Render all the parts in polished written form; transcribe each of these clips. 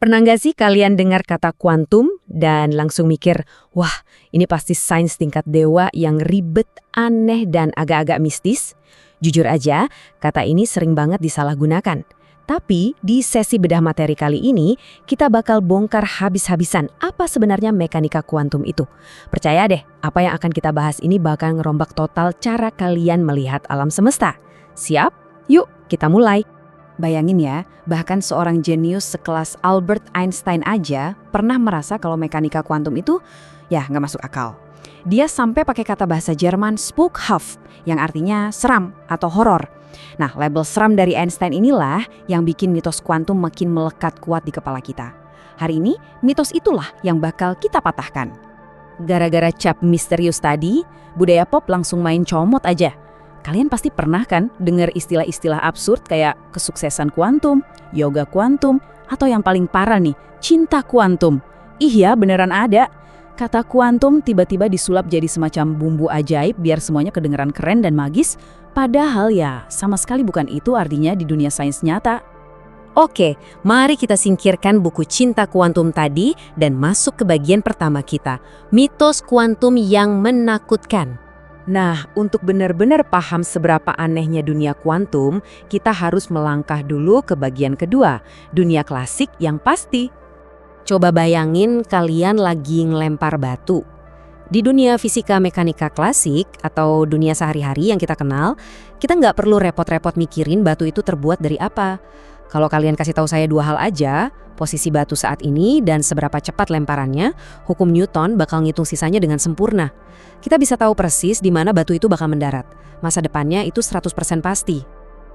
Pernah nggak sih kalian dengar kata kuantum dan langsung mikir, wah ini pasti sains tingkat dewa yang ribet, aneh, dan agak-agak mistis? Jujur aja, kata ini sering banget disalahgunakan. Tapi di sesi bedah materi kali ini, kita bakal bongkar habis-habisan apa sebenarnya mekanika kuantum itu. Percaya deh, apa yang akan kita bahas ini bakal ngerombak total cara kalian melihat alam semesta. Siap? Yuk, kita mulai. Bayangin ya, bahkan seorang jenius sekelas Albert Einstein aja pernah merasa kalau mekanika kuantum itu ya nggak masuk akal. Dia sampai pakai kata bahasa Jerman spookhaft yang artinya seram atau horor. Nah, label seram dari Einstein inilah yang bikin mitos kuantum makin melekat kuat di kepala kita. Hari ini, mitos itulah yang bakal kita patahkan. Gara-gara cap misterius tadi, budaya pop langsung main comot aja. Kalian pasti pernah kan dengar istilah-istilah absurd kayak kesuksesan kuantum, yoga kuantum, atau yang paling parah nih, cinta kuantum. Iya, beneran ada. Kata kuantum tiba-tiba disulap jadi semacam bumbu ajaib biar semuanya kedengeran keren dan magis, padahal ya sama sekali bukan itu artinya di dunia sains nyata. Oke, mari kita singkirkan buku cinta kuantum tadi dan masuk ke bagian pertama kita, mitos kuantum yang menakutkan. Nah, untuk benar-benar paham seberapa anehnya dunia kuantum, kita harus melangkah dulu ke bagian kedua, dunia klasik yang pasti. Coba bayangin kalian lagi ngelempar batu. Di dunia fisika mekanika klasik atau dunia sehari-hari yang kita kenal, kita nggak perlu repot-repot mikirin batu itu terbuat dari apa. Kalau kalian kasih tahu saya dua hal aja, posisi batu saat ini dan seberapa cepat lemparannya, hukum Newton bakal ngitung sisanya dengan sempurna. Kita bisa tahu persis di mana batu itu bakal mendarat. Masa depannya itu 100% pasti.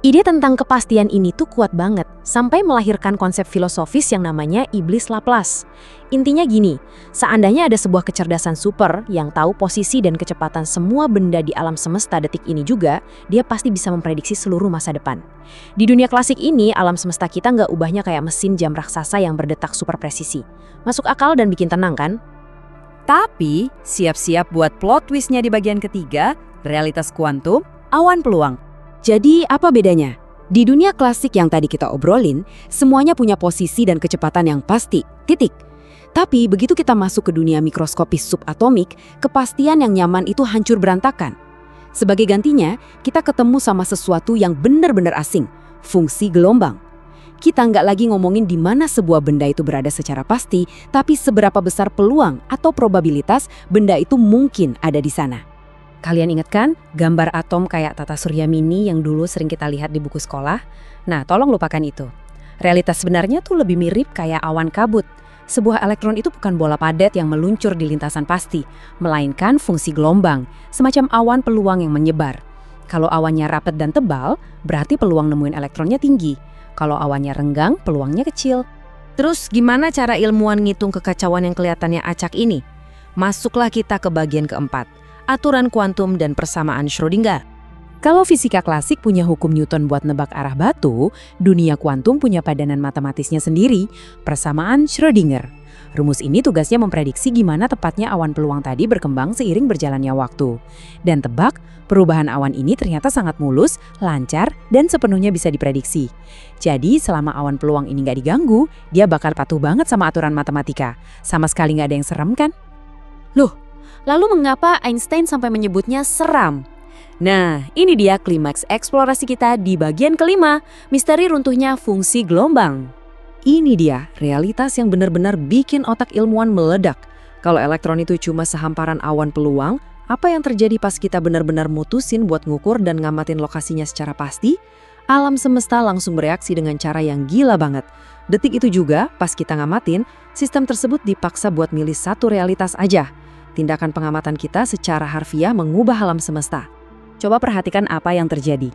Ide tentang kepastian ini tuh kuat banget, sampai melahirkan konsep filosofis yang namanya iblis Laplace. Intinya gini, seandainya ada sebuah kecerdasan super yang tahu posisi dan kecepatan semua benda di alam semesta detik ini juga, dia pasti bisa memprediksi seluruh masa depan. Di dunia klasik ini, alam semesta kita nggak ubahnya kayak mesin jam raksasa yang berdetak super presisi. Masuk akal dan bikin tenang kan? Tapi, siap-siap buat plot twist-nya di bagian ketiga, realitas kuantum, awan peluang. Jadi apa bedanya? Di dunia klasik yang tadi kita obrolin, semuanya punya posisi dan kecepatan yang pasti, titik. Tapi begitu kita masuk ke dunia mikroskopis subatomik, kepastian yang nyaman itu hancur berantakan. Sebagai gantinya, kita ketemu sama sesuatu yang benar-benar asing, fungsi gelombang. Kita nggak lagi ngomongin di mana sebuah benda itu berada secara pasti, tapi seberapa besar peluang atau probabilitas benda itu mungkin ada di sana. Kalian ingat kan gambar atom kayak tata surya mini yang dulu sering kita lihat di buku sekolah? Nah, tolong lupakan itu. Realitas sebenarnya tuh lebih mirip kayak awan kabut. Sebuah elektron itu bukan bola padat yang meluncur di lintasan pasti, melainkan fungsi gelombang, semacam awan peluang yang menyebar. Kalau awannya rapat dan tebal, berarti peluang nemuin elektronnya tinggi. Kalau awannya renggang, peluangnya kecil. Terus gimana cara ilmuwan ngitung kekacauan yang kelihatannya acak ini? Masuklah kita ke bagian keempat. Aturan kuantum dan persamaan Schrödinger. Kalau fisika klasik punya hukum Newton buat nebak arah batu, dunia kuantum punya padanan matematisnya sendiri, persamaan Schrödinger. Rumus ini tugasnya memprediksi gimana tepatnya awan peluang tadi berkembang seiring berjalannya waktu. Dan tebak, perubahan awan ini ternyata sangat mulus, lancar, dan sepenuhnya bisa diprediksi. Jadi selama awan peluang ini nggak diganggu, dia bakal patuh banget sama aturan matematika. Sama sekali nggak ada yang serem kan? Loh, lalu mengapa Einstein sampai menyebutnya seram? Nah, ini dia klimaks eksplorasi kita di bagian kelima, misteri runtuhnya fungsi gelombang. Ini dia realitas yang benar-benar bikin otak ilmuwan meledak. Kalau elektron itu cuma sehamparan awan peluang, apa yang terjadi pas kita benar-benar mutusin buat ngukur dan ngamatin lokasinya secara pasti? Alam semesta langsung bereaksi dengan cara yang gila banget. Detik itu juga, pas kita ngamatin, sistem tersebut dipaksa buat milih satu realitas aja. Tindakan pengamatan kita secara harfiah mengubah alam semesta. Coba perhatikan apa yang terjadi.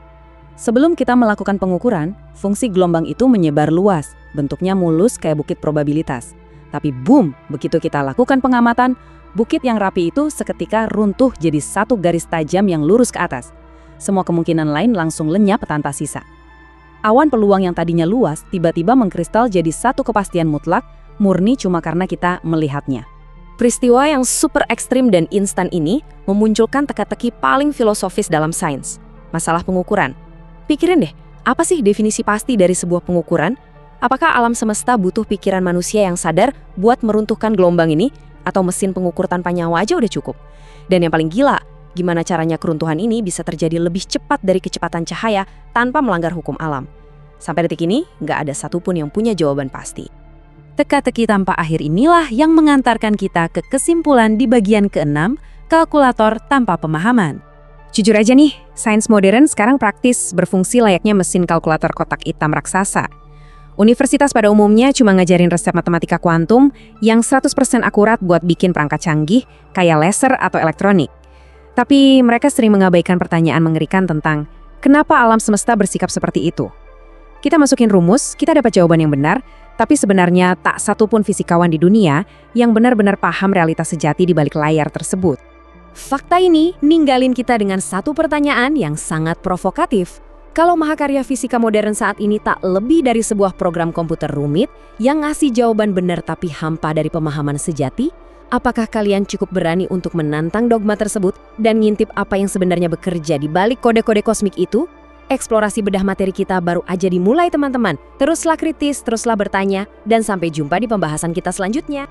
Sebelum kita melakukan pengukuran, fungsi gelombang itu menyebar luas, bentuknya mulus kayak bukit probabilitas. Tapi boom, begitu kita lakukan pengamatan, bukit yang rapi itu seketika runtuh jadi satu garis tajam yang lurus ke atas. Semua kemungkinan lain langsung lenyap tanpa sisa. Awan peluang yang tadinya luas tiba-tiba mengkristal jadi satu kepastian mutlak, murni cuma karena kita melihatnya. Peristiwa yang super ekstrim dan instan ini memunculkan teka-teki paling filosofis dalam sains, masalah pengukuran. Pikirin deh, apa sih definisi pasti dari sebuah pengukuran? Apakah alam semesta butuh pikiran manusia yang sadar buat meruntuhkan gelombang ini? Atau mesin pengukur tanpa nyawa aja udah cukup? Dan yang paling gila, gimana caranya keruntuhan ini bisa terjadi lebih cepat dari kecepatan cahaya tanpa melanggar hukum alam? Sampai detik ini, nggak ada satupun yang punya jawaban pasti. Teka-teki tanpa akhir inilah yang mengantarkan kita ke kesimpulan di bagian ke-6, kalkulator tanpa pemahaman. Jujur aja nih, sains modern sekarang praktis berfungsi layaknya mesin kalkulator kotak hitam raksasa. Universitas pada umumnya cuma ngajarin resep matematika kuantum yang 100% akurat buat bikin perangkat canggih kayak laser atau elektronik. Tapi mereka sering mengabaikan pertanyaan mengerikan tentang kenapa alam semesta bersikap seperti itu. Kita masukin rumus, kita dapat jawaban yang benar, tapi sebenarnya tak satupun fisikawan di dunia yang benar-benar paham realitas sejati di balik layar tersebut. Fakta ini ninggalin kita dengan satu pertanyaan yang sangat provokatif. Kalau mahakarya fisika modern saat ini tak lebih dari sebuah program komputer rumit yang ngasih jawaban benar tapi hampa dari pemahaman sejati, apakah kalian cukup berani untuk menantang dogma tersebut dan ngintip apa yang sebenarnya bekerja di balik kode-kode kosmik itu? Eksplorasi bedah materi kita baru aja dimulai teman-teman. Teruslah kritis, teruslah bertanya, dan sampai jumpa di pembahasan kita selanjutnya.